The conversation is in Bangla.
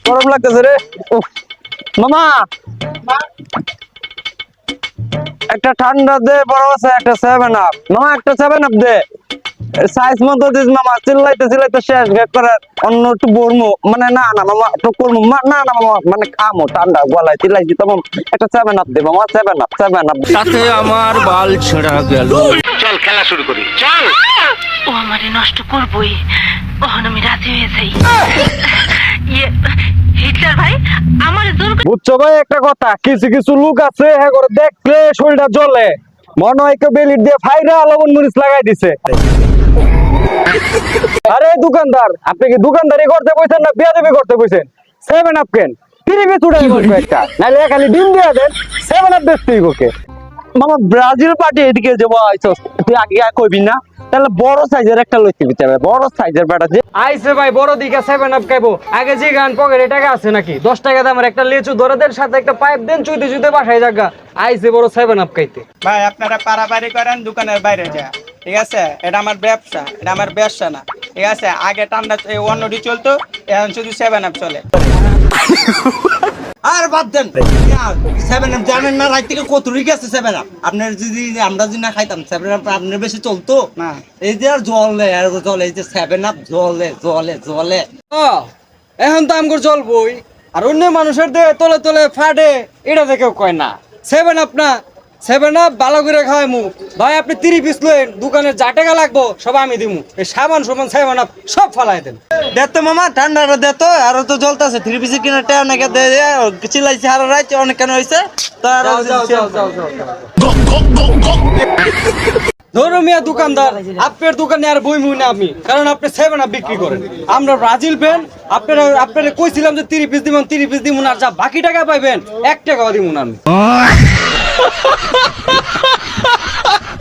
গরম লাগতেছে রে। মামা একটা ঠান্ডা দে, বড় আছে একটা 7 আপ। মামা একটা 7 আপ দে, সাইজ মতো দিস মামা। চিল্লাইতে চিল্লাইতে শেষ গেট করে অন্য একটু বলমু মানে না না মামা একটু করমু না না মামা মানে খামো ঠান্ডা গলায় চিল্লাইছি তখন একটা 7 আপ দে মামা। 7 আপ তাতে আমার বাল ছেঁড়া গেল। চল খেলা শুরু করি, চল। ও আমারে নষ্ট করবই, ওহন আমি রাজি হয়ে যাই। ইয়ে হিটলার ভাই আমার জোর বুঝছো ভাই একটা কথা, কিছু কিছু লোক আছে হ্যাঁ করে দেখলে শরীরটা জ্বলে, মনে হয় কেউ বেলিট দিয়ে ফাইরা লবণ মরিচ লাগাই দিছে। আরে দোকানদার, আপনি কি দোকানদারি করতে কইছেন না বিয়াদবি করতে কইছেন? 7 আপ কেন 3 পিস উড়াই বলবো একটা, নাহলে খালি ডিম দিয়ে দেন। 7 আপ বেচতেই ওকে মামা। ব্রাজিল পার্টি এদিকে যাবো আইছস, তুই আগে কইবি না? তাহলে বড় সাইজের একটা লইতে দিতে হবে, বড় সাইজের ব্যাটা যে আইছে ভাই বড় দিকে 7 আপ খাইবো। আগে যে গান পকেটে টাকা আছে নাকি? 10 টাকা দামের একটা লিচু ধরে দেন, সাথে একটা পাইপ দেন, চুইতে চুইতে বাসায় জায়গা। আইছে বড় 7 আপ খাইতে। ভাই আপনারা পারাপারি করেন দোকানের বাইরে যা, ঠিক আছে? এটা আমার ব্যবসা, এটা আমার ব্যবসা না, ঠিক আছে? আগে ঠান্ডা অন্যটি চলতো, এখন শুধু 7 আপ চলে। আর বাদ দেন 7 আপ জানেন না রাত থেকে কত রিক আছে 7 আপ। আপনার যদি আমরা যদি না খাইতাম 7 আপ আপনার বেশি চলতো না। এই যে আর জলে আর জলে, এই যে 7 আপ জলে জলে জলে। ও এখন তো আমগর জ্বলবই, আর অন্য মানুষের দে তলে তলে ফাটে, এটা দেখেও কয় না 7 আপ না। 7 আপ ভালো করে খাওয়াই মু ভাই। আপনি 30 পিস লইন, দোকানের যা টাকা লাগবো সব আমি দিমু। এই সাবান সমান 7 আপ সব ফালাই দেন। দেখতো মামা ঠান্ডাটা দেখতো আর তো জ্বলতেছে 3 পিসের কিনা টাকা অনেকে চিল্লাইছে আর রাত অনেক কেন হয়েছে তো আর ধরো মিয়া দোকানদার, আপনার দোকানে আর বই মুই না আমি, কারণ আপনি 7 আপ বিক্রি করেন। আমরা ব্রাজিল ফ্যান, আপনারা কইছিলাম যে 30 পিস দিবেন, 30 পিস দিমু না, আর যা বাকি টাকা পাইবেন 1 টাকাও দিমু না আমি।